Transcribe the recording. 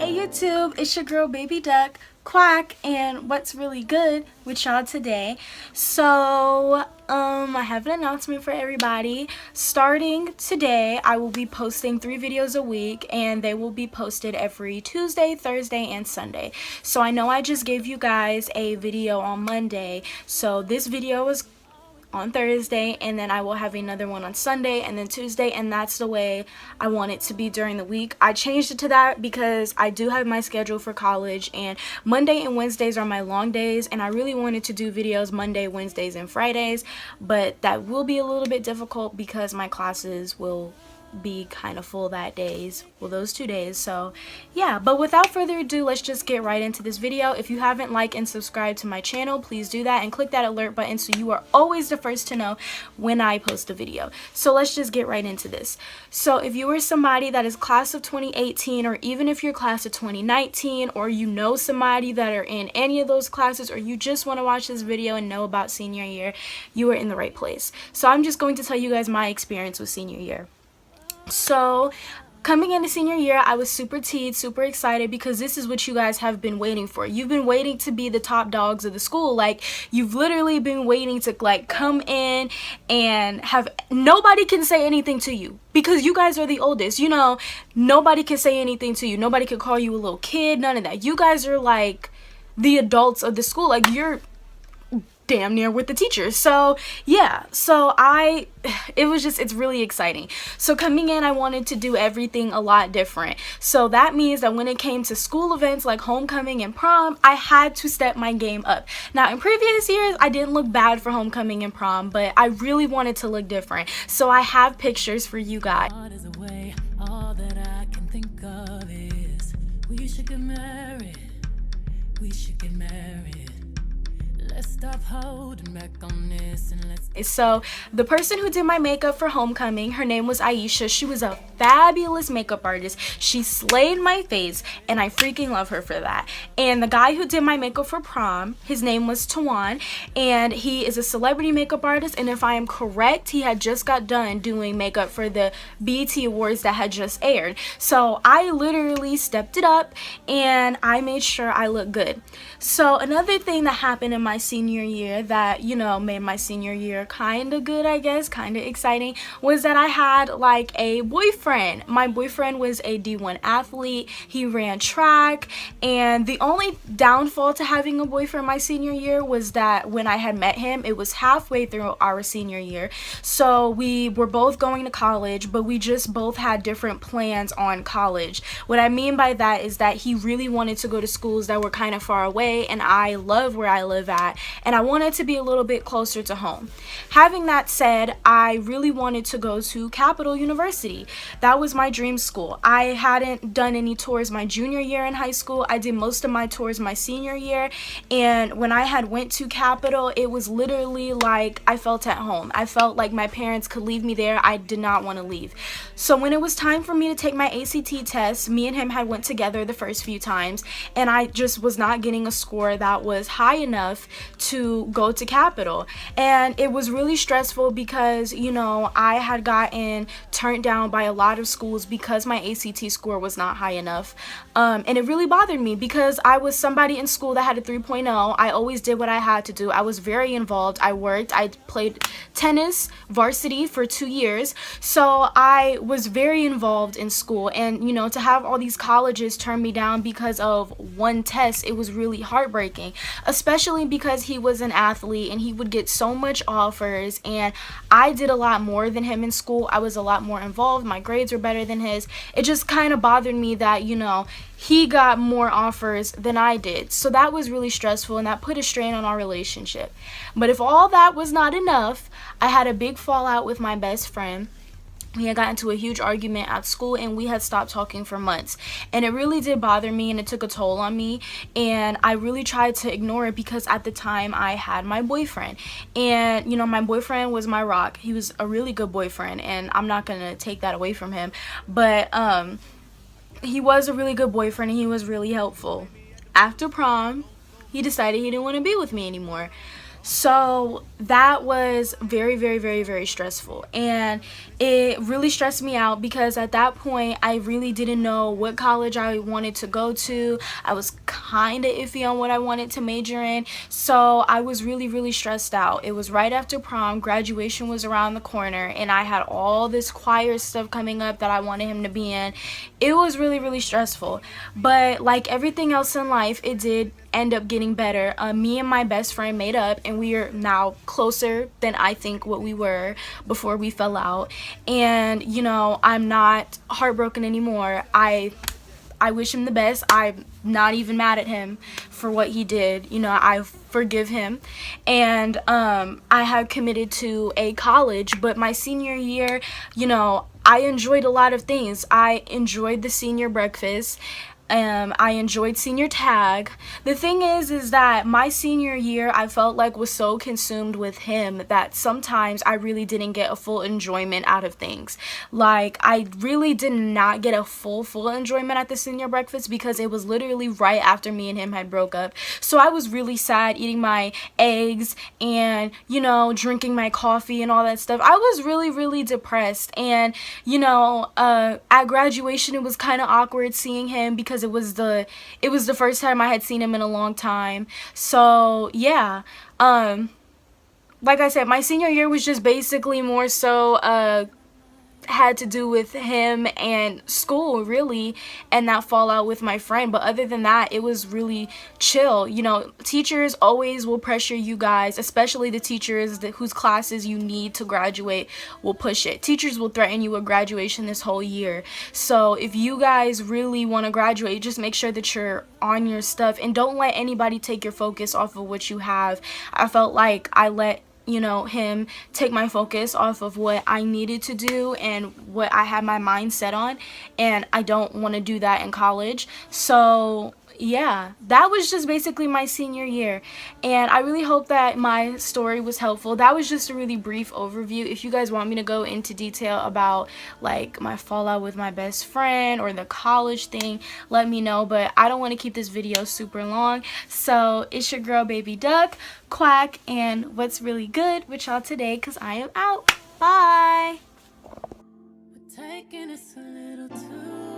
Hey YouTube, it's your girl Baby Duck Quack, and what's really good with y'all today. So I have an announcement for everybody. Starting today, I will be posting 3 videos a week, and they will be posted every Tuesday, Thursday, and Sunday. So I know I just gave you guys a video on Monday, so this video is on Thursday, and then I will have another one on Sunday and then Tuesday, and that's the way I want it to be during the week. I changed it to that because I do have my schedule for college, and Monday and Wednesdays are my long days, and I really wanted to do videos Monday, Wednesdays, and Fridays, but that will be a little bit difficult because my classes will be kind of full those 2 days. So yeah, but without further ado, let's just get right into this video. If you haven't liked and subscribed to my channel, please do that and click that alert button so you are always the first to know when I post a video. So let's just get right into this. So if you are somebody that is class of 2018, or even if you're class of 2019, or you know somebody that are in any of those classes, or you just want to watch this video and know about senior year, you are in the right place. So I'm just going to tell you guys my experience with senior year. So coming into senior year, I was super excited because this is what you guys have been waiting for. You've been waiting to be the top dogs of the school. Like, you've literally been waiting to like come in and have nobody can say anything to you because you guys are the oldest. You know, nobody can say anything to you. Nobody can call you a little kid, none of that. You guys are like the adults of the school. Like, you're damn near with the teachers. So yeah, so it's really exciting. So coming in, I wanted to do everything a lot different. So that means that when it came to school events like homecoming and prom, I had to step my game up. Now in previous years, I didn't look bad for homecoming and prom, but I really wanted to look different. So I have pictures for you guys. All that I can think of is we should get married. We should get married. Let's stop holding back on this and let's... So the person who did my makeup for homecoming, her name was Aisha. She was a fabulous makeup artist. She slayed my face, and I freaking love her for that. And the guy who did my makeup for prom, his name was Tawan, and he is a celebrity makeup artist, and if I am correct, he had just got done doing makeup for the BET Awards that had just aired. So I literally stepped it up, and I made sure I looked good. So another thing that happened in my senior year that, you know, made my senior year kind of good, I guess, kind of exciting, was that I had like a boyfriend. My boyfriend was a D1 athlete. He ran track, and the only downfall to having a boyfriend my senior year was that when I had met him, it was halfway through our senior year. So we were both going to college, but we just both had different plans on college. What I mean by that is that he really wanted to go to schools that were kind of far away, and I love where I live at, and I wanted to be a little bit closer to home. Having that said, I really wanted to go to Capital University. That was my dream school. I hadn't done any tours my junior year in high school. I did most of my tours my senior year, and when I had went to Capital, it was literally like I felt at home. I felt like my parents could leave me there. I did not want to leave. So when it was time for me to take my ACT test, me and him had went together the first few times, and I just was not getting a score that was high enough to go to Capital. And it was really stressful because, you know, I had gotten turned down by a lot of schools because my ACT score was not high enough. And it really bothered me because I was somebody in school that had a 3.0. I always did what I had to do. I was very involved. I worked. I played tennis varsity for 2 years. So I was very involved in school. And, you know, to have all these colleges turn me down because of one test, it was really heartbreaking, especially because he was an athlete and he would get so much offers, and I did a lot more than him in school. I was a lot more involved. My grades were better than his. It just kind of bothered me that, you know, he got more offers than I did. So that was really stressful, and that put a strain on our relationship. But if all that was not enough, I had a big fallout with my best friend. We had gotten into a huge argument at school, and we had stopped talking for months, and it really did bother me, and it took a toll on me, and I really tried to ignore it because at the time I had my boyfriend, and, you know, my boyfriend was my rock. He was a really good boyfriend, and I'm not gonna take that away from him, but he was a really good boyfriend, and he was really helpful. After prom, he decided he didn't want to be with me anymore. So that was very, very, very, very stressful. And it really stressed me out because at that point, I really didn't know what college I wanted to go to. I was kind of iffy on what I wanted to major in. So I was really, really stressed out. It was right after prom. Graduation was around the corner. And I had all this choir stuff coming up that I wanted him to be in. It was really, really stressful. But like everything else in life, it did end up getting better. Me and my best friend made up, and we are now closer than I think what we were before we fell out. And you know, I'm not heartbroken anymore. I wish him the best. I'm not even mad at him for what he did. You know, I forgive him. And I had committed to a college, but my senior year, you know, I enjoyed a lot of things. I enjoyed the senior breakfast. I enjoyed senior tag. The thing is that my senior year, I felt like was so consumed with him that sometimes I really didn't get a full enjoyment out of things. Like, I really did not get a full enjoyment at the senior breakfast because it was literally right after me and him had broke up. So I was really sad eating my eggs and, you know, drinking my coffee and all that stuff. I was really, really depressed. And, you know, at graduation, it was kind of awkward seeing him because it was the first time I had seen him in a long time. So yeah, like I said, my senior year was just basically more so had to do with him and school, really, and that fallout with my friend. But other than that, it was really chill. You know, teachers always will pressure you guys, especially the teachers whose classes you need to graduate will push it. Teachers will threaten you with graduation this whole year. So if you guys really want to graduate, just make sure that you're on your stuff and don't let anybody take your focus off of what you have. I felt like I let, you know, him take my focus off of what I needed to do and what I had my mind set on, and I don't want to do that in college. So yeah, that was just basically my senior year, and I really hope that my story was helpful. That was just a really brief overview. If you guys want me to go into detail about like my fallout with my best friend or the college thing, let me know, but I don't want to keep this video super long. So it's your girl Baby Duck, Quack, and what's really good with y'all today, because I am out. Bye. We're taking this a little too